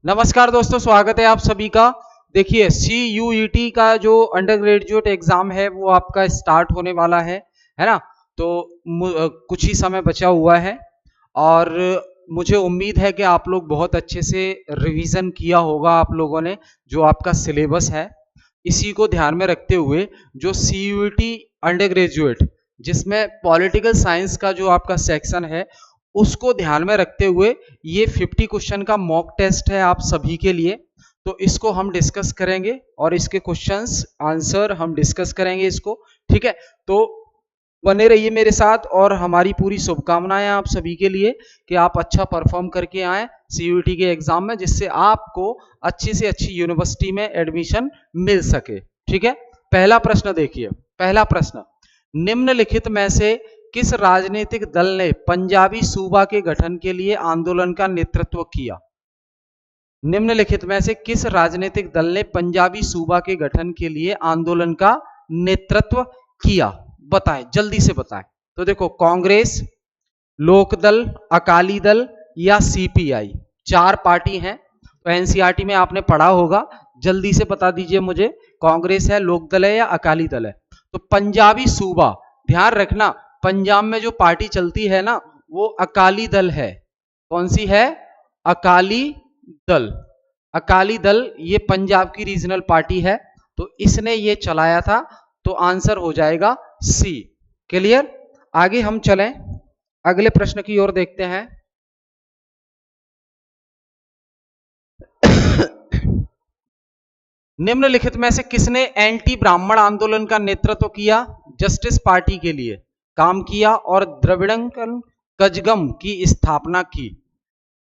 नमस्कार दोस्तों, स्वागत है आप सभी का। देखिए CUET का जो अंडर ग्रेजुएट एग्जाम है वो आपका स्टार्ट होने वाला है ना। तो कुछ ही समय बचा हुआ है और मुझे उम्मीद है कि आप लोग बहुत अच्छे से रिवीजन किया होगा आप लोगों ने। जो आपका सिलेबस है इसी को ध्यान में रखते हुए जो CUET अंडर ग्रेजुएट जिसमें पॉलिटिकल साइंस का जो आपका सेक्शन है उसको ध्यान में रखते हुए ये 50 क्वेश्चन का मॉक टेस्ट है आप सभी के लिए। तो इसको हम डिस्कस करेंगे और इसके क्वेश्चंस आंसर हम डिस्कस करेंगे इसको। ठीक है, तो बने रहिए मेरे साथ और हमारी पूरी शुभकामनाएं आप सभी के लिए कि आप अच्छा परफॉर्म करके आए CUET के एग्जाम में, जिससे आपको अच्छी से अच्छी यूनिवर्सिटी में एडमिशन मिल सके। ठीक है, पहला प्रश्न देखिए। पहला प्रश्न, निम्नलिखित में से किस राजनीतिक दल ने पंजाबी सूबा के गठन के लिए आंदोलन का नेतृत्व किया? निम्नलिखित में से किस राजनीतिक दल ने पंजाबी सूबा के गठन के लिए आंदोलन का नेतृत्व किया? बताएं, जल्दी से बताएं। तो देखो, कांग्रेस, लोकदल, अकाली दल या CPI, चार पार्टी हैं। तो NCERT में आपने पढ़ा होगा, जल्दी से बता दीजिए मुझे, कांग्रेस है, लोकदल है या अकाली दल है? तो पंजाबी सूबा, ध्यान रखना, पंजाब में जो पार्टी चलती है ना वो अकाली दल है। कौन सी है? अकाली दल। अकाली दल ये पंजाब की रीजनल पार्टी है, तो इसने ये चलाया था। तो आंसर हो जाएगा C। क्लियर? आगे हम चलें, अगले प्रश्न की ओर देखते हैं। निम्नलिखित में से किसने एंटी ब्राह्मण आंदोलन का नेतृत्व किया? जस्टिस पार्टी के लिए काम किया और द्रविड़ंकन कजगम की स्थापना की।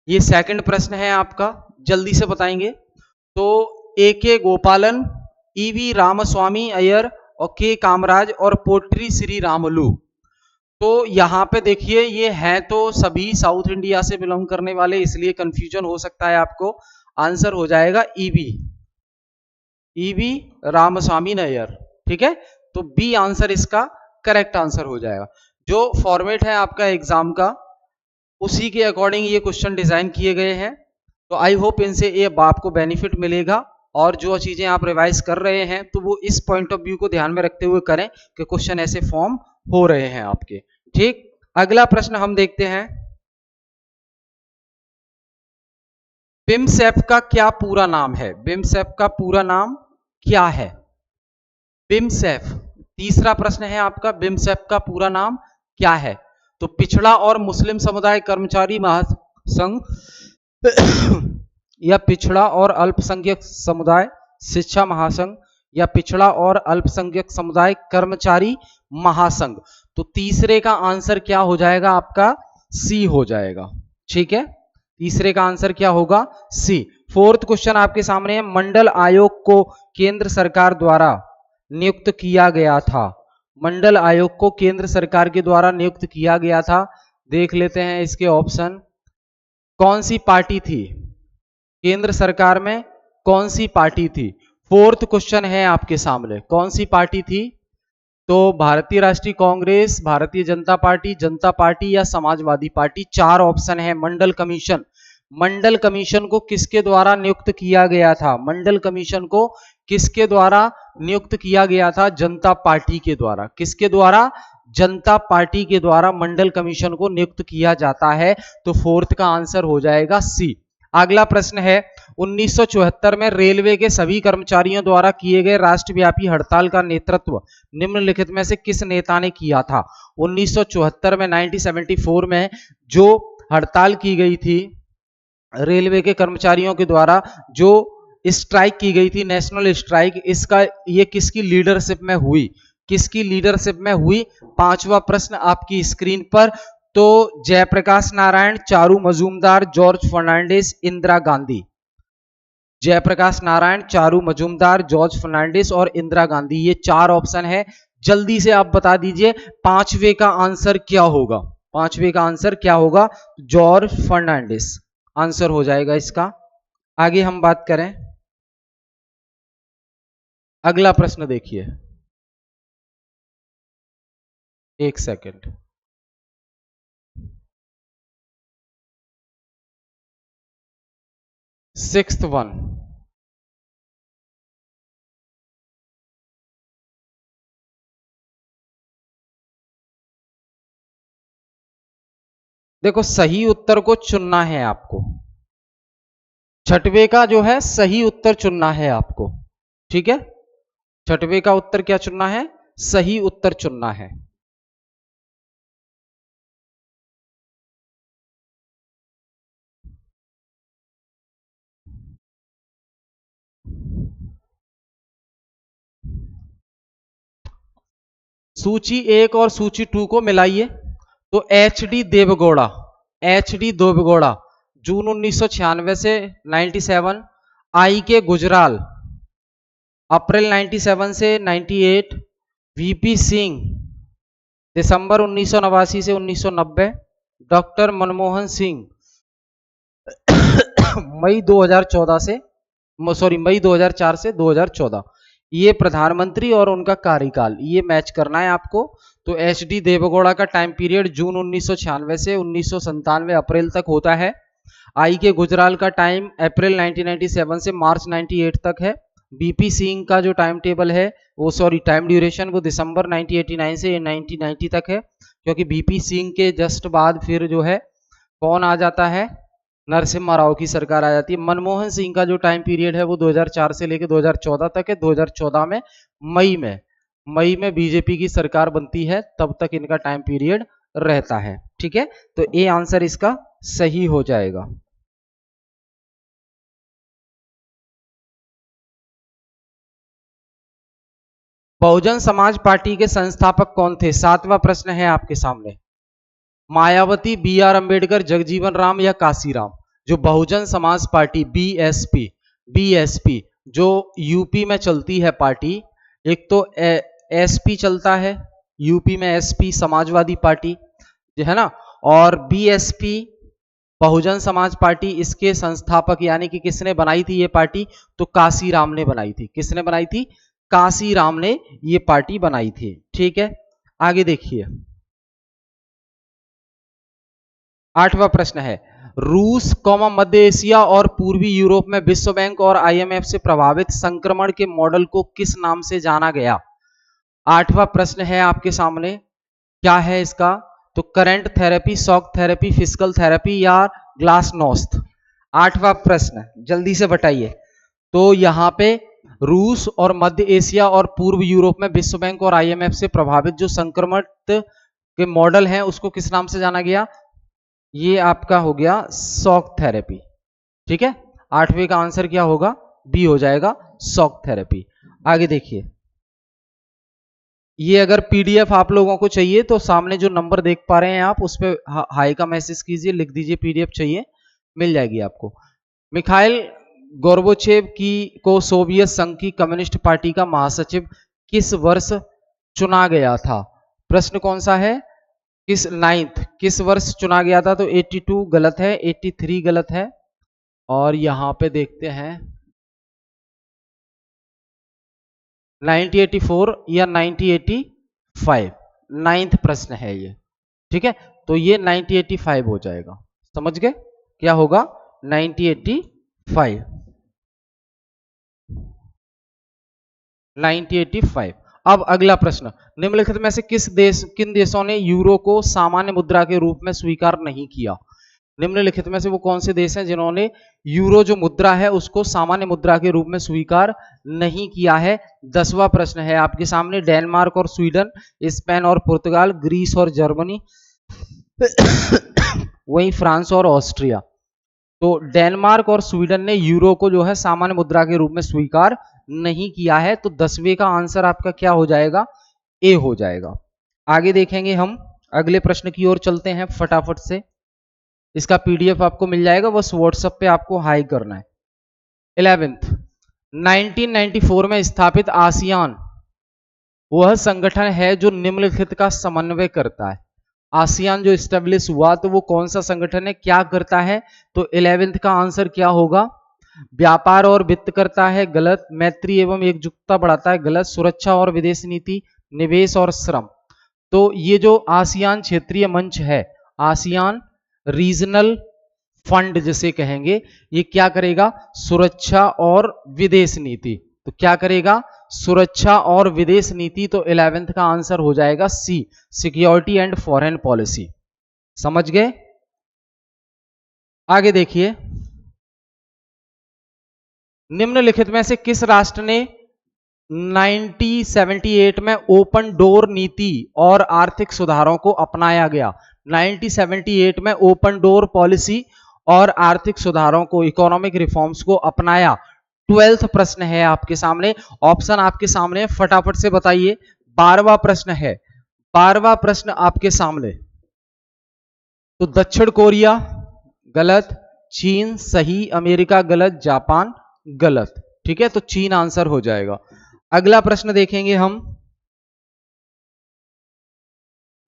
ये सेकंड प्रश्न है आपका, जल्दी से बताएंगे। तो AK गोपालन, EV रामस्वामी अय्यर और K कामराज और पोट्री श्री रामलू। तो यहां पे देखिए, ये हैं तो सभी साउथ इंडिया से बिलोंग करने वाले, इसलिए कंफ्यूजन हो सकता है आपको। आंसर हो जाएगा EV रामस्वामी अय्यर। ठीक है, तो B आंसर इसका करेक्ट आंसर हो जाएगा। जो फॉर्मेट है आपका एग्जाम का उसी के अकॉर्डिंग ये क्वेश्चन डिजाइन किए गए हैं। तो आई होप इनसे ये आपको बेनिफिट मिलेगा और जो चीजें आप रिवाइज कर रहे हैं तो वो इस पॉइंट ऑफ व्यू को ध्यान में रखते हुए करें कि क्वेश्चन ऐसे फॉर्म हो रहे हैं आपके। ठीक, अगला प्रश्न हम देखते हैं। बिमसेफ का क्या पूरा नाम है? बिमसेफ का पूरा नाम क्या है? बिमसेफ, तीसरा प्रश्न है आपका, बिमसेफ का पूरा नाम क्या है? तो पिछड़ा और मुस्लिम समुदाय कर्मचारी महासंघ या पिछड़ा और अल्पसंख्यक समुदाय शिक्षा महासंघ या पिछड़ा और अल्पसंख्यक समुदाय कर्मचारी महासंघ। तो तीसरे का आंसर क्या हो जाएगा आपका? C हो जाएगा। ठीक है, तीसरे का आंसर क्या होगा? C। फोर्थ क्वेश्चन आपके सामने है, मंडल आयोग को केंद्र सरकार द्वारा नियुक्त किया गया था। मंडल आयोग को केंद्र सरकार के द्वारा नियुक्त किया गया था। देख लेते हैं इसके ऑप्शन। कौन सी पार्टी थी केंद्र सरकार में? कौन सी पार्टी थी? फोर्थ क्वेश्चन है आपके सामने, कौन सी पार्टी थी? तो भारतीय राष्ट्रीय कांग्रेस, भारतीय जनता पार्टी या समाजवादी पार्टी। चार ऑप्शन है। मंडल कमीशन, मंडल कमीशन को किसके द्वारा नियुक्त किया गया था? मंडल कमीशन को किसके द्वारा नियुक्त किया गया था? जनता पार्टी के द्वारा। किसके द्वारा? जनता पार्टी के द्वारा मंडल कमीशन को नियुक्त किया जाता है। तो फोर्थ का आंसर हो जाएगा C। अगला प्रश्न है, 1974 में रेलवे के सभी कर्मचारियों द्वारा किए गए राष्ट्रव्यापी हड़ताल का नेतृत्व निम्नलिखित में से किस नेता ने किया था? 1974 में, 1974 में जो हड़ताल की गई थी रेलवे के कर्मचारियों के द्वारा, जो स्ट्राइक की गई थी, नेशनल स्ट्राइक, इसका ये किसकी लीडरशिप में हुई? किसकी लीडरशिप में हुई? पांचवा प्रश्न आपकी स्क्रीन पर। तो जयप्रकाश नारायण, चारू मजूमदार, जॉर्ज फर्नांडिस, इंदिरा गांधी। जयप्रकाश नारायण, चारू मजूमदार, जॉर्ज फर्नांडिस और इंदिरा गांधी, ये चार ऑप्शन है। जल्दी से आप बता दीजिए पांचवे का आंसर क्या होगा? पांचवे का आंसर क्या होगा? जॉर्ज फर्नांडिस आंसर हो जाएगा इसका। आगे हम बात करें, अगला प्रश्न देखिए, एक सेकंड। सिक्स्थ वन, देखो सही उत्तर को चुनना है आपको, छठवे का जो है सही उत्तर चुनना है आपको, ठीक है। छठवे का उत्तर क्या चुनना है, सही उत्तर चुनना है। सूची एक और सूची टू को मिलाइए तो H D Deve Gowda, H D Deve Gowda जून 1996 से 97, आई के गुजराल अप्रैल 97 से 98, वीपी सिंह दिसंबर 1989 से 1990, डॉक्टर मनमोहन सिंह मई 2014 से मई 2004 से 2014, ये प्रधानमंत्री और उनका कार्यकाल ये मैच करना है आपको। तो एच डी देवगौड़ा का टाइम पीरियड जून 1996 से 1997 अप्रैल तक होता है। आई के गुजराल का टाइम अप्रैल 1997 से मार्च 98 तक है। बीपी सिंह का जो टाइम टेबल है वो टाइम ड्यूरेशन वो दिसंबर 1989 से 1990 तक है, क्योंकि बीपी सिंह के जस्ट बाद फिर जो है कौन आ जाता है, नरसिम्हा राव की सरकार आ जाती है। मनमोहन सिंह का जो टाइम पीरियड है वो 2004 से लेकर 2014 तक है। 2014 में मई में बीजेपी की सरकार बनती है, तब तक इनका टाइम पीरियड रहता है, ठीक है। तो ए आंसर इसका सही हो जाएगा। बहुजन समाज पार्टी के संस्थापक कौन थे, सातवां प्रश्न है आपके सामने। मायावती, बी आर अंबेडकर, जगजीवन राम या काशीराम। जो बहुजन समाज पार्टी बीएसपी जो यूपी में चलती है पार्टी, एक तो एसपी चलता है यूपी में, एसपी समाजवादी पार्टी है ना, और बीएसपी बहुजन समाज पार्टी, इसके संस्थापक यानी कि किसने बनाई थी ये पार्टी, तो काशीराम ने बनाई थी। किसने बनाई थी, काशीराम ने ये पार्टी बनाई थी, ठीक है। आगे देखिए, आठवां प्रश्न है, रूस मध्य एशिया और पूर्वी यूरोप में विश्व बैंक और आईएमएफ से प्रभावित संक्रमण के मॉडल को किस नाम से जाना गया। आठवां प्रश्न है आपके सामने, क्या है इसका, तो current therapy, shock therapy, physical therapy या ग्लासनोस्ट। आठवां प्रश्न जल्दी से बताइए। तो यहां पे रूस और मध्य एशिया और पूर्व यूरोप में विश्व बैंक और आईएमएफ से प्रभावित जो संक्रमण के मॉडल हैं उसको किस नाम से जाना गया, ये आपका हो गया शॉक थेरेपी, ठीक है। आठवें का आंसर क्या होगा, बी हो जाएगा, शॉक थेरेपी। आगे देखिए, ये अगर पीडीएफ आप लोगों को चाहिए तो सामने जो नंबर देख पा रहे हैं आप उस पर हाई का मैसेज कीजिए, लिख दीजिए पीडीएफ चाहिए, मिल जाएगी आपको। मिखाइल गोर्बाचेव को सोवियत संघ की कम्युनिस्ट पार्टी का महासचिव किस वर्ष चुना गया था। प्रश्न कौन सा है, किस वर्ष चुना गया था, तो 82 गलत है, 83 गलत है, और यहां पे देखते हैं 1984 या 1985, नाइन्थ प्रश्न है ये, ठीक है। तो ये 1985 हो जाएगा, समझ गए, क्या होगा 1985, 1985। अब अगला प्रश्न, निम्नलिखित में से किन देशों ने यूरो को सामान्य मुद्रा के रूप में स्वीकार नहीं किया। निम्नलिखित में से वो कौन से देश हैं जिन्होंने यूरो जो मुद्रा है उसको सामान्य मुद्रा के रूप में स्वीकार नहीं किया है। 10वां प्रश्न है आपके सामने, डेनमार्क और स्वीडन, स्पेन और पुर्तगाल, ग्रीस और जर्मनी, वहीं फ्रांस और ऑस्ट्रिया। तो डेनमार्क और स्वीडन ने यूरो को जो है सामान्य मुद्रा के रूप में स्वीकार नहीं किया है। तो 10वें का आंसर आपका क्या हो जाएगा, ए हो जाएगा। आगे देखेंगे हम, अगले प्रश्न की ओर चलते हैं फटाफट से, इसका पीडीएफ आपको मिल जाएगा, बस व्हाट्सएप पे आपको हाई करना है। 11th 1994 में स्थापित आसियान वह संगठन है जो निम्नलिखित का समन्वय करता है। आसियान जो स्टेब्लिश हुआ तो वो कौन सा संगठन है, क्या करता है, तो 11th का आंसर क्या होगा, व्यापार और वित्त करता है, गलत, मैत्री एवं एकजुटता बढ़ाता है, गलत, सुरक्षा और विदेश नीति, निवेश और श्रम। तो ये जो आसियान क्षेत्रीय मंच है, आसियान रीजनल फंड जिसे कहेंगे, ये क्या करेगा? सुरक्षा और विदेश नीति। तो क्या करेगा? सुरक्षा और विदेश नीति। तो 11th का आंसर हो जाएगा सी, सिक्योरिटी एंड फॉरेन पॉलिसी। समझ गए? आगे देखिए, निम्नलिखित में से किस राष्ट्र ने 1978 में ओपन डोर नीति और आर्थिक सुधारों को अपनाया गया? 1978 में ओपन डोर पॉलिसी और आर्थिक सुधारों को, इकोनॉमिक रिफॉर्म्स को अपनाया। 12th प्रश्न है आपके सामने, ऑप्शन आपके सामने, फटाफट से बताइए। 12वां प्रश्न है, 12वां प्रश्न आपके सामने। तो दक्षिण कोरिया गलत, चीन सही, अमेरिका गलत, जापान गलत। ठीक है, तो चीन आंसर हो जाएगा। अगला प्रश्न देखेंगे हम,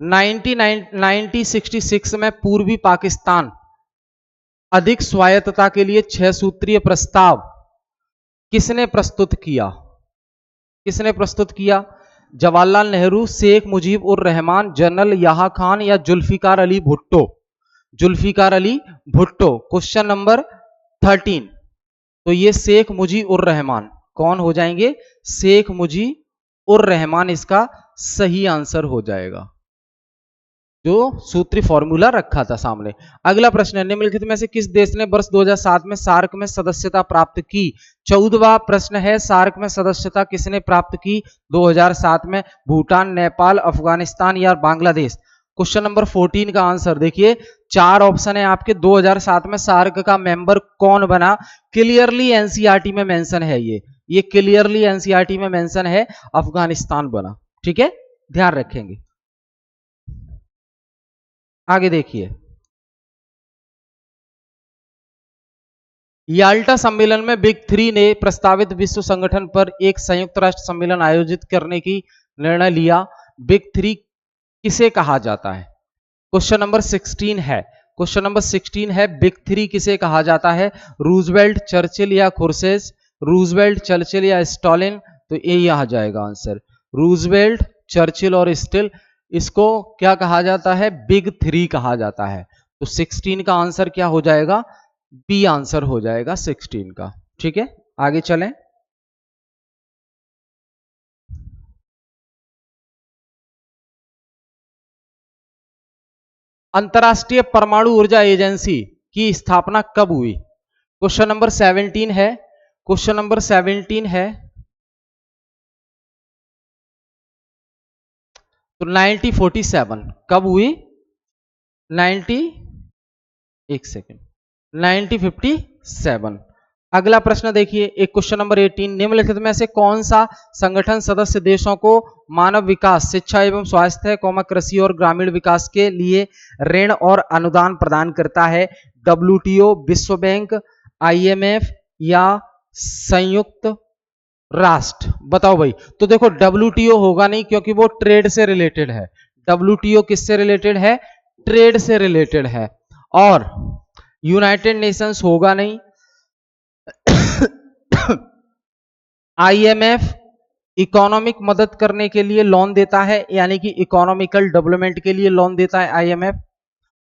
1966 में पूर्वी पाकिस्तान अधिक स्वायत्तता के लिए 6 सूत्रीय प्रस्ताव किसने प्रस्तुत किया? किसने प्रस्तुत किया? जवाहरलाल नेहरू, शेख मुजीब उर रहमान, जनरल याह्या खान या जुल्फिकार अली भुट्टो? जुल्फिकार अली भुट्टो। क्वेश्चन नंबर 13, तो ये शेख मुजीब उर रहमान कौन हो जाएंगे? शेख मुजीब उर रहमान इसका सही आंसर हो जाएगा, जो सूत्री फॉर्मूला रखा था सामने। अगला प्रश्न है, निम्नलिखित में से किस देश ने वर्ष 2007 में सार्क में सदस्यता प्राप्त की? 14वां प्रश्न है, सार्क में सदस्यता किसने प्राप्त की 2007 में? भूटान, नेपाल, अफगानिस्तान या बांग्लादेश? क्वेश्चन नंबर 14 का आंसर देखिए, 4 ऑप्शन है आपके। 2007 में सार्क का मेंबर कौन बना? क्लियरली एनसीईआरटी में मेंशन है, ये क्लियरली एनसीईआरटी में मेंशन है, अफगानिस्तान बना। ठीक है, ध्यान रखेंगे। आगे देखिए, याल्टा सम्मेलन में बिग 3 ने प्रस्तावित विश्व संगठन पर एक संयुक्त राष्ट्र सम्मेलन आयोजित करने की निर्णय लिया। बिग 3 किसे कहा जाता है? क्वेश्चन नंबर 16 है, क्वेश्चन नंबर 16 है, बिग 3 किसे कहा जाता है? रूजवेल्ट, चर्चिल या खुर्सेस? रूजवेल्ट, चर्चिल या स्टालिन? तो ये यहाँ जाएगा आंसर, रूजवेल्ट, चर्चिल और स्टिल। इसको क्या कहा जाता है? बिग 3 कहा जाता है। तो 16 का आंसर क्या हो जाएगा? बी आंसर हो जाएगा 16 का। ठीक है, आगे चलें। अंतरराष्ट्रीय परमाणु ऊर्जा एजेंसी की स्थापना कब हुई? क्वेश्चन नंबर 17 है, क्वेश्चन नंबर 17 है, तो 1947 कब हुई? 90, एक सेकेंड, 1957। अगला प्रश्न देखिए, एक क्वेश्चन नंबर 18, निम्नलिखित में से कौन सा संगठन सदस्य देशों को मानव विकास, शिक्षा एवं स्वास्थ्य, कृषि और ग्रामीण विकास के लिए ऋण और अनुदान प्रदान करता है? डब्ल्यूटीओ, विश्व बैंक, आईएमएफ या संयुक्त राष्ट्र? बताओ भाई। तो देखो, डब्ल्यूटीओ होगा नहीं, क्योंकि वो ट्रेड से रिलेटेड है। डब्ल्यूटीओ किससे रिलेटेड है? ट्रेड से रिलेटेड है। और यूनाइटेड नेशंस होगा नहीं। आईएमएफ इकोनॉमिक मदद करने के लिए लोन देता है, यानी कि इकोनॉमिकल डेवलपमेंट के लिए लोन देता है आईएमएफ।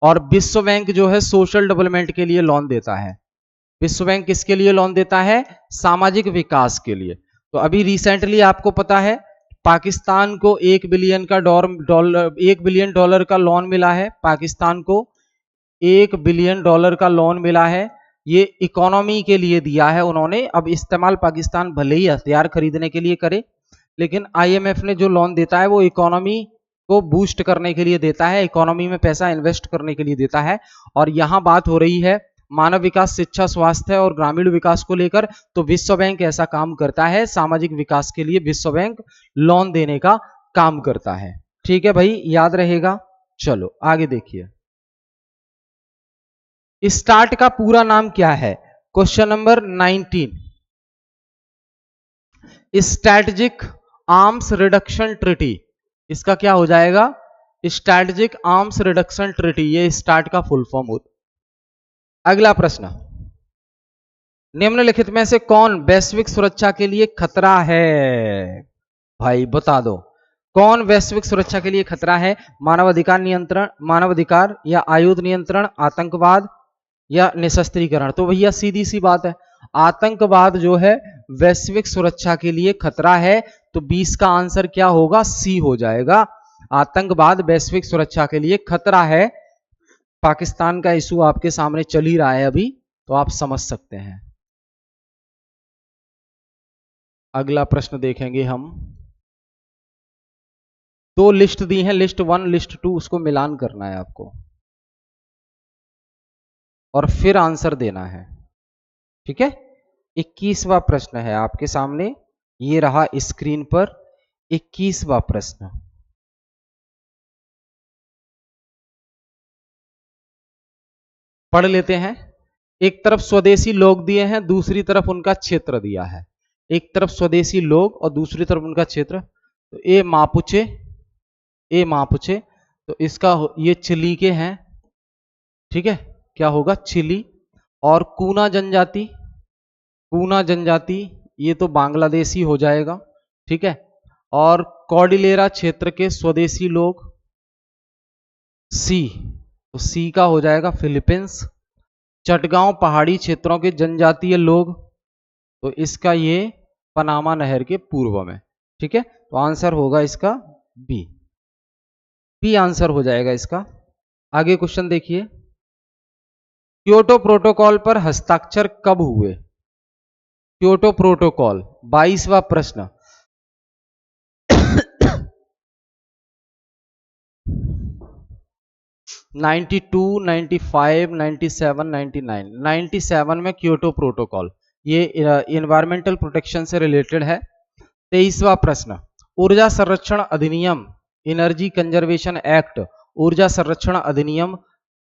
और विश्व बैंक जो है सोशल डेवलपमेंट के लिए लोन देता है। विश्व बैंक किसके लिए लोन देता है? सामाजिक विकास के लिए। तो अभी रिसेंटली आपको पता है, पाकिस्तान को 1 बिलियन का $1 बिलियन का लोन मिला है। पाकिस्तान को $1 बिलियन का लोन मिला है। ये इकोनॉमी के लिए दिया है उन्होंने। अब इस्तेमाल पाकिस्तान भले ही हथियार खरीदने के लिए करे, लेकिन आईएमएफ ने जो लोन देता है वो इकोनॉमी को बूस्ट करने के लिए देता है, इकोनॉमी में पैसा इन्वेस्ट करने के लिए देता है। और यहां बात हो रही है मानव विकास, शिक्षा, स्वास्थ्य और ग्रामीण विकास को लेकर। तो विश्व बैंक ऐसा काम करता है, सामाजिक विकास के लिए विश्व बैंक लोन देने का काम करता है। ठीक है भाई, याद रहेगा। चलो आगे देखिए, स्टार्ट का पूरा नाम क्या है? Question number 19, strategic arms reduction treaty, इसका क्या हो जाएगा? स्ट्रैटेजिक आर्म्स रिडक्शन ट्रीटी, ये स्टार्ट का फुल फॉर्म होता। अगला प्रश्न, निम्नलिखित में से कौन वैश्विक सुरक्षा के लिए खतरा है? भाई बता दो, कौन वैश्विक सुरक्षा के लिए खतरा है? मानवाधिकार नियंत्रण, मानवाधिकार या आयुध नियंत्रण, आतंकवाद या निशस्त्रीकरण? तो भैया सीधी सी बात है, आतंकवाद जो है वैश्विक सुरक्षा के लिए खतरा है, तो 20 का आंसर क्या होगा? सी हो जाएगा। आतंकवाद वैश्विक सुरक्षा के लिए खतरा है। पाकिस्तान का इशू आपके सामने चल ही रहा है अभी, तो आप समझ सकते हैं। अगला प्रश्न देखेंगे हम। दो लिस्ट दी है, लिस्ट 1 लिस्ट 2, उसको मिलान करना है आपको और फिर आंसर देना है। ठीक है, 21वां प्रश्न है आपके सामने, ये रहा स्क्रीन पर 21वां प्रश्न। पढ़ लेते हैं। एक तरफ स्वदेशी लोग दिए हैं, दूसरी तरफ उनका क्षेत्र दिया है। एक तरफ स्वदेशी लोग और दूसरी तरफ उनका क्षेत्र। तो ए मापुचे, तो इसका ये चिली के हैं। ठीक है, क्या होगा? चिली। और कूना जनजाति ये तो बांग्लादेशी हो जाएगा। ठीक है, और कॉर्डिलेरा क्षेत्र के स्वदेशी लोग सी, तो सी का हो जाएगा फिलीपींस। चटगांव पहाड़ी क्षेत्रों के जनजातीय लोग, तो इसका ये पनामा नहर के पूर्व में। ठीक है, तो आंसर होगा इसका बी आंसर हो जाएगा इसका। आगे क्वेश्चन देखिए, क्योटो प्रोटोकॉल पर हस्ताक्षर कब हुए? क्योटो प्रोटोकॉल, 22वां प्रश्न। 92, 95, 97, 99, 97 में क्योटो प्रोटोकॉल, ये इन्वायरमेंटल प्रोटेक्शन से रिलेटेड है। 23वां प्रश्न, ऊर्जा संरक्षण अधिनियम, एनर्जी कंजर्वेशन एक्ट, ऊर्जा संरक्षण अधिनियम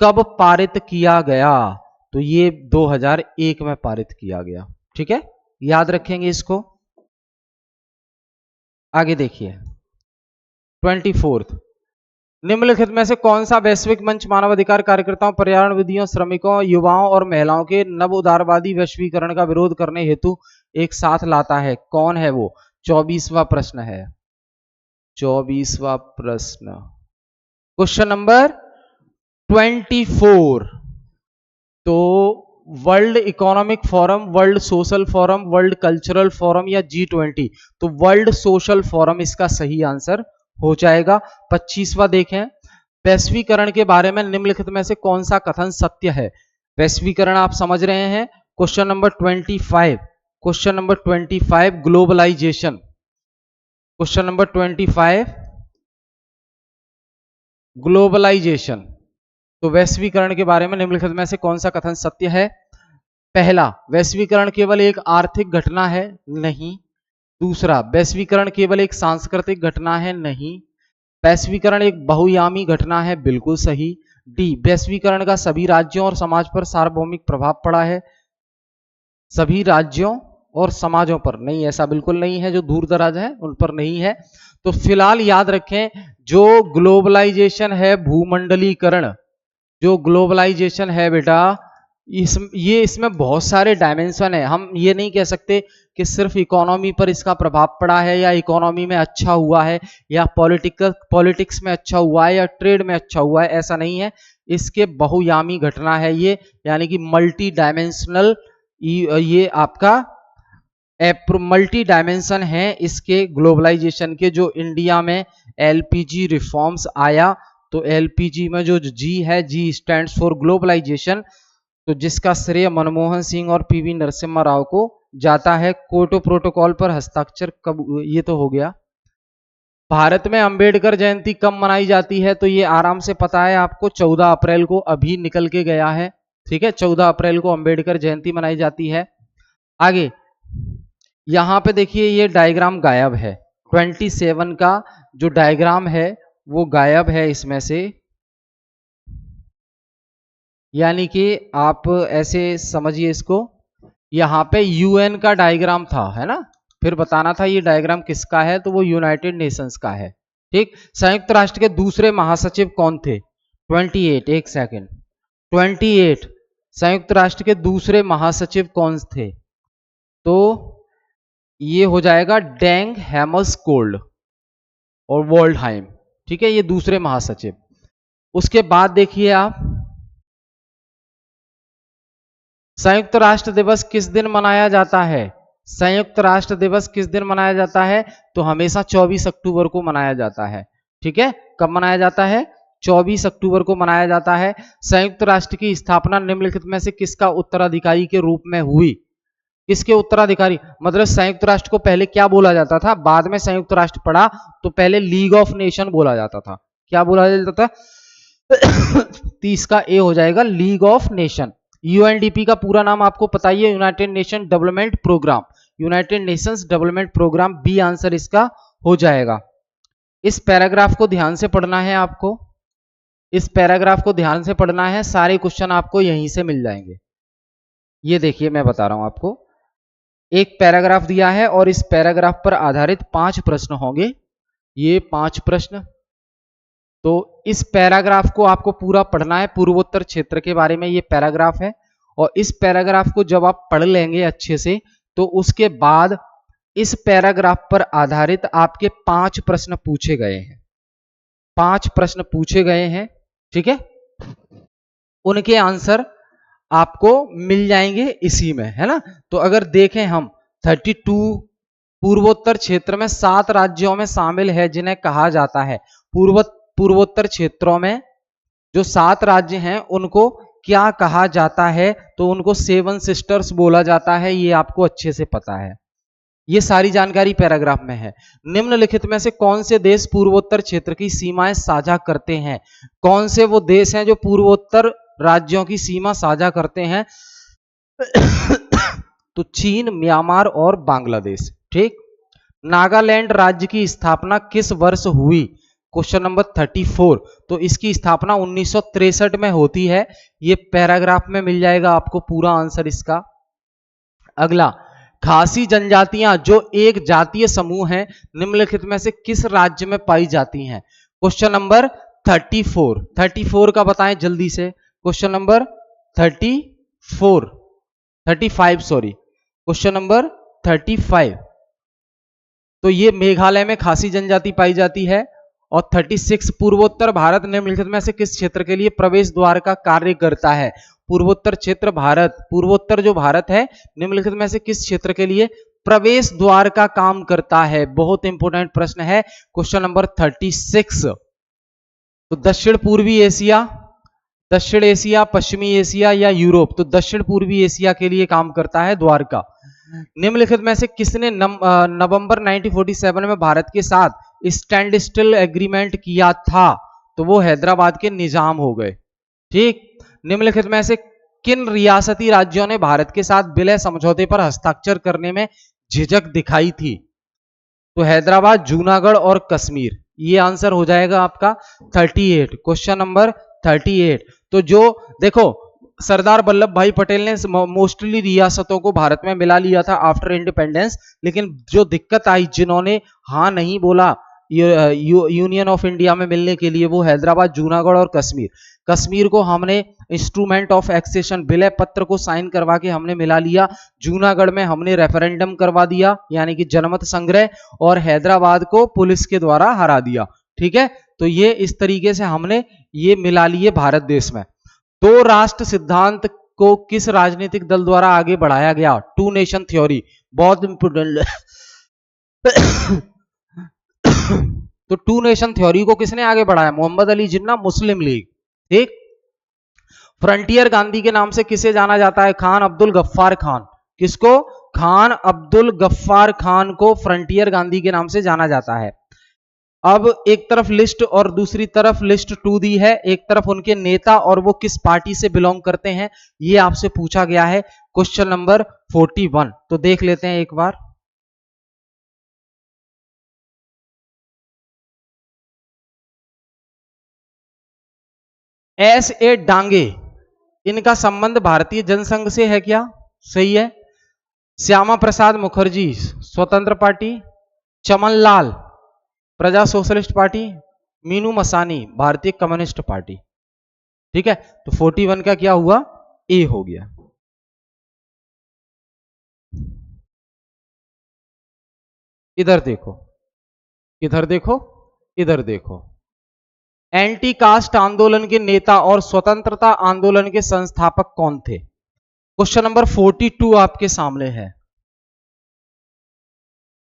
कब पारित किया गया? तो ये 2001 में पारित किया गया। ठीक है, याद रखेंगे इसको। आगे देखिए 24th, निम्नलिखित में से कौन सा वैश्विक मंच मानवाधिकार कार्यकर्ताओं, पर्यावरणविदियों, श्रमिकों, युवाओं और महिलाओं के नव उदारवादी वैश्वीकरण का विरोध करने हेतु एक साथ लाता है? कौन है वो? 24वां प्रश्न है। 24वां प्रश्न, क्वेश्चन नंबर 24। तो world economic forum, world social forum, world cultural forum या G20? तो वर्ल्ड सोशल फोरम इसका सही आंसर हो जाएगा। 25वां देखें, वैश्वीकरण के बारे में निम्नलिखित में से कौन सा कथन सत्य है? वैश्वीकरण आप समझ रहे हैं। Question number 25, question number 25 globalization, question number 25 globalization. तो वैश्वीकरण के बारे में निम्नलिखित में से कौन सा कथन सत्य है? पहला, वैश्वीकरण केवल एक आर्थिक घटना है? नहीं। दूसरा, वैश्वीकरण केवल एक सांस्कृतिक घटना है? नहीं। वैश्वीकरण एक बहुआयामी घटना है? बिल्कुल सही। डी, वैश्वीकरण का सभी राज्यों और समाज पर सार्वभौमिक प्रभाव पड़ा है? सभी राज्यों और समाजों पर नहीं, ऐसा बिल्कुल नहीं है। जो दूर दराज है उन पर नहीं है। तो फिलहाल याद रखें, जो ग्लोबलाइजेशन है, भूमंडलीकरण, जो ग्लोबलाइजेशन है बेटा, इसमें बहुत सारे डायमेंशन है। हम ये नहीं कह सकते कि सिर्फ इकोनॉमी पर इसका प्रभाव पड़ा है, या इकोनॉमी में अच्छा हुआ है, या पॉलिटिक्स में अच्छा हुआ है, या ट्रेड में अच्छा हुआ है, ऐसा नहीं है। इसके बहुआयामी घटना है ये, यानी कि मल्टी डायमेंशनल, ये आपका मल्टी डायमेंशन है इसके ग्लोबलाइजेशन के। जो इंडिया में एलपीजी रिफॉर्म्स आया, तो एलपीजी में जो जी है, जी स्टैंड्स फॉर ग्लोबलाइजेशन, तो जिसका श्रेय मनमोहन सिंह और पीवी नरसिम्हा राव को जाता है। क्योटो प्रोटोकॉल पर हस्ताक्षर कब, ये तो हो गया। भारत में अंबेडकर जयंती कब मनाई जाती है? तो ये आराम से पता है आपको, 14 अप्रैल को अभी निकल के गया है। ठीक है, 14 अप्रैल को अंबेडकर जयंती मनाई जाती है। आगे यहां पे देखिए, ये डायग्राम गायब है। 27 का जो डायग्राम है वो गायब है इसमें से, यानी कि आप ऐसे समझिए इसको, यहां पे यूएन का डायग्राम था, है ना, फिर बताना था ये डायग्राम किसका है, तो वो यूनाइटेड नेशंस का है। ठीक, संयुक्त राष्ट्र के दूसरे महासचिव कौन थे? 28, एक सेकेंड, 28 संयुक्त राष्ट्र के दूसरे महासचिव कौन थे? तो ये हो जाएगा डेंग हैमर्सकोल्ड और वोल्डहाइम। ठीक है, ये दूसरे महासचिव। उसके बाद देखिए आप, संयुक्त राष्ट्र दिवस किस दिन मनाया जाता है? संयुक्त राष्ट्र दिवस किस दिन मनाया जाता है? तो हमेशा 24 अक्टूबर को मनाया जाता है। ठीक है, कब मनाया जाता है? 24 अक्टूबर को मनाया जाता है। संयुक्त राष्ट्र की स्थापना निम्नलिखित में से किसका उत्तराधिकारी के रूप में हुई? किसके उत्तराधिकारी? मतलब संयुक्त राष्ट्र को पहले क्या बोला जाता था, बाद में संयुक्त राष्ट्र पड़ा तो पहले लीग ऑफ नेशन बोला जाता था। क्या बोला जाता था? 30 का ए हो जाएगा लीग ऑफ नेशन। यूएनडीपी का पूरा नाम आपको पता ही है, United Nation Development Programme. United Nations Development Programme, B answer इसका हो जाएगा। इस पैराग्राफ को ध्यान से पढ़ना है आपको, इस पैराग्राफ को ध्यान से पढ़ना है, सारे क्वेश्चन आपको यहीं से मिल जाएंगे। ये देखिए मैं बता रहा हूं आपको, एक पैराग्राफ दिया है और इस पैराग्राफ पर आधारित 5 प्रश्न होंगे। ये 5 प्रश्न, तो इस पैराग्राफ को आपको पूरा पढ़ना है। पूर्वोत्तर क्षेत्र के बारे में ये पैराग्राफ है और इस पैराग्राफ को जब आप पढ़ लेंगे अच्छे से तो उसके बाद इस पैराग्राफ पर आधारित आपके 5 प्रश्न पूछे गए हैं। 5 प्रश्न पूछे गए हैं, ठीक है, उनके आंसर आपको मिल जाएंगे इसी में, है ना। तो अगर देखें हम 32 पूर्वोत्तर क्षेत्र में 7 राज्यों में शामिल है जिन्हें कहा जाता है पूर्वोत्तर क्षेत्रों में जो 7 राज्य हैं उनको क्या कहा जाता है? तो उनको 7 सिस्टर्स बोला जाता है, ये आपको अच्छे से पता है। ये सारी जानकारी पैराग्राफ में है। निम्नलिखित में से कौन से देश पूर्वोत्तर क्षेत्र की सीमाएं साझा करते हैं? कौन से वो देश हैं जो पूर्वोत्तर राज्यों की सीमा साझा करते हैं? तो चीन, म्यांमार और बांग्लादेश। ठीक। नागालैंड राज्य की स्थापना किस वर्ष हुई? Question number 34। तो इसकी स्थापना 1963 में होती है। ये पैराग्राफ में मिल जाएगा आपको पूरा आंसर इसका। अगला, खासी जनजातियां जो एक जातीय समूह है निम्नलिखित में से किस राज्य में पाई जाती हैं? Question number 34। 34 का बताएं जल्दी से। Question number 35 sorry, question number 35। तो ये मेघालय में खासी जनजाति पाई जाती है। और 36, पूर्वोत्तर भारत निम्नलिखित में से किस क्षेत्र के लिए प्रवेश द्वार का कार्य करता है? पूर्वोत्तर क्षेत्र भारत, पूर्वोत्तर जो भारत है निम्नलिखित में से किस क्षेत्र के लिए प्रवेश द्वार का काम करता है? बहुत इंपॉर्टेंट प्रश्न है, क्वेश्चन नंबर 36। तो दक्षिण पूर्वी एशिया, दक्षिण एशिया, पश्चिमी एशिया या यूरोप? तो दक्षिण पूर्वी एशिया के लिए काम करता है द्वारका। निम्नलिखित में से किसने नवंबर 1947 में भारत के साथ स्टैंड स्टिल एग्रीमेंट किया था? तो वो हैदराबाद के निजाम हो गए। ठीक। निम्नलिखित में से किन रियासती राज्यों ने भारत के साथ विलय समझौते पर हस्ताक्षर करने में झिझक दिखाई थी? तो हैदराबाद, जूनागढ़ और कश्मीर। ये आंसर हो जाएगा आपका 38, क्वेश्चन नंबर 38। तो जो देखो, सरदार वल्लभ भाई पटेल ने मोस्टली रियासतों को भारत में मिला लिया था आफ्टर इंडिपेंडेंस, लेकिन जो दिक्कत आई, जिन्होंने हाँ नहीं बोला यूनियन ऑफ इंडिया में मिलने के लिए, वो हैदराबाद, जूनागढ़ और कश्मीर। कश्मीर को हमने इंस्ट्रूमेंट ऑफ एक्सेशन, विलय पत्र को साइन करवा के हमने मिला लिया। जूनागढ़ में हमने रेफरेंडम करवा दिया यानी कि जनमत संग्रह, और हैदराबाद को पुलिस के द्वारा हरा दिया। ठीक है, तो ये इस तरीके से हमने ये मिला लिए भारत देश में। 2 राष्ट्र सिद्धांत को किस राजनीतिक दल द्वारा आगे बढ़ाया गया? 2 नेशन थ्योरी, बहुत इंपोर्टेंट। तो 2 नेशन थ्योरी को किसने आगे बढ़ाया? मोहम्मद अली जिन्ना, मुस्लिम लीग। ठीक। फ्रंटियर गांधी के नाम से किसे जाना जाता है? खान अब्दुल गफ्फार खान। किसको? खान अब्दुल गफ्फार खान को फ्रंटियर गांधी के नाम से जाना जाता है। अब एक तरफ लिस्ट और दूसरी तरफ लिस्ट 2 दी है, एक तरफ उनके नेता और वो किस पार्टी से बिलोंग करते हैं, ये आपसे पूछा गया है क्वेश्चन नंबर 41। तो देख लेते हैं एक बार। S.A. डांगे, इनका संबंध भारतीय जनसंघ से है क्या? सही है। श्यामा प्रसाद मुखर्जी, स्वतंत्र पार्टी। चमन लाल, प्रजा सोशलिस्ट पार्टी। मीनू मसानी, भारतीय कम्युनिस्ट पार्टी। ठीक है, तो 41 का क्या हुआ? ए हो गया। इधर देखो, इधर देखो, इधर देखो। एंटी कास्ट आंदोलन के नेता और स्वतंत्रता आंदोलन के संस्थापक कौन थे? क्वेश्चन नंबर 42 आपके सामने है।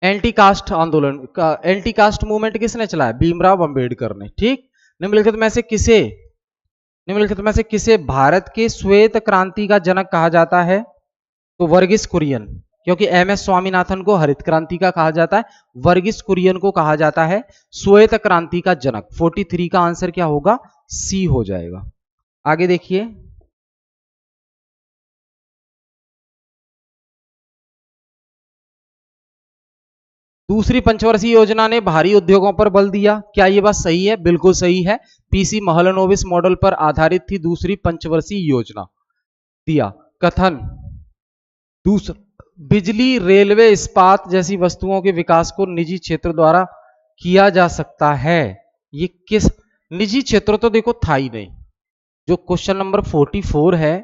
एंटी कास्ट आंदोलन का एंटी कास्ट मूवमेंट किसने चलाया? भीमराव अंबेडकर ने। ठीक, निम्नलिखित में से किसे भारत के श्वेत क्रांति का जनक कहा जाता है? तो वर्गीस कुरियन, क्योंकि एमएस स्वामीनाथन को हरित क्रांति का कहा जाता है, वर्गीस कुरियन को कहा जाता है श्वेत क्रांति का जनक। 43 का आंसर क्या होगा? सी हो जाएगा। आगे देखिए, दूसरी पंचवर्षीय योजना ने भारी उद्योगों पर बल दिया। क्या यह बात सही है? बिल्कुल सही है। पीसी महलनोबिस मॉडल पर आधारित थी दूसरी पंचवर्षीय योजना। दिया कथन दूसरा, बिजली, रेलवे, इस्पात जैसी वस्तुओं के विकास को निजी क्षेत्र द्वारा किया जा सकता है। ये किस निजी क्षेत्र? तो देखो था ही नहीं। जो क्वेश्चन नंबर 44 है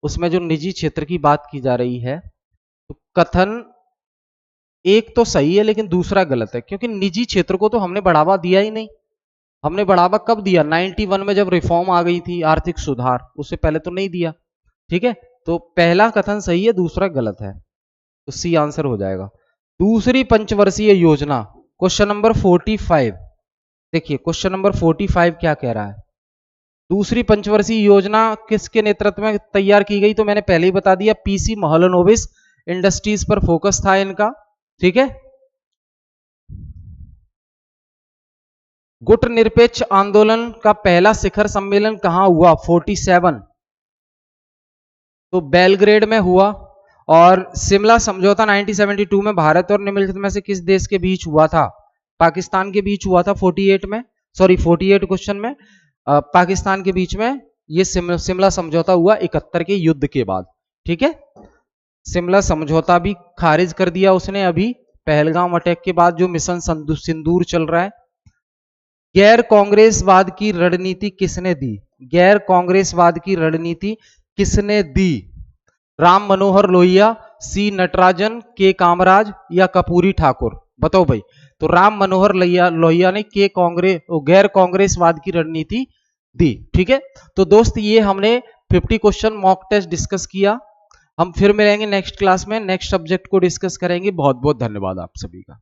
उसमें जो निजी क्षेत्र की बात की जा रही है, तो कथन एक तो सही है लेकिन दूसरा गलत है, क्योंकि निजी क्षेत्र को तो हमने बढ़ावा दिया ही नहीं। हमने बढ़ावा कब दिया? 91 में जब रिफॉर्म आ गई थी, आर्थिक सुधार, उससे पहले तो नहीं दिया। ठीक है, तो पहला कथन सही है, दूसरा गलत है, तो सी आंसर हो जाएगा। दूसरी पंचवर्षीय योजना, क्वेश्चन नंबर 45। देखिए क्वेश्चन नंबर 45 क्या कह रहा है? दूसरी पंचवर्षीय योजना किसके नेतृत्व में तैयार की गई? तो मैंने पहले ही बता दिया, पीसी महलनोबिस इंडस्ट्रीज पर फोकस था इनका। ठीक है, गुट निरपेक्ष आंदोलन का पहला शिखर सम्मेलन कहां हुआ? 47, तो बेलग्रेड में हुआ। और शिमला समझौता 1972 में भारत और निम्नलिखित में से किस देश के बीच हुआ था? पाकिस्तान के बीच हुआ था। 48 में, सॉरी 48 क्वेश्चन में पाकिस्तान के बीच में ये शिमला समझौता हुआ 71 के युद्ध के बाद। ठीक है, शिमला समझौता भी खारिज कर दिया उसने अभी पहलगाम अटैक के बाद, जो मिशन सिंदूर चल रहा है। गैर कांग्रेसवाद की रणनीति किसने दी? गैर कांग्रेसवाद की रणनीति किसने दी? राम मनोहर लोहिया, सी नटराजन, के कामराज या कपूरी ठाकुर? बताओ भाई। तो राम मनोहर लोहिया ने गैर कांग्रेसवाद की रणनीति दी। ठीक है, तो दोस्त ये हमने 50 क्वेश्चन मॉक टेस्ट डिस्कस किया। हम फिर मिलेंगे नेक्स्ट क्लास में, नेक्स्ट सब्जेक्ट को डिस्कस करेंगे। बहुत बहुत धन्यवाद आप सभी का।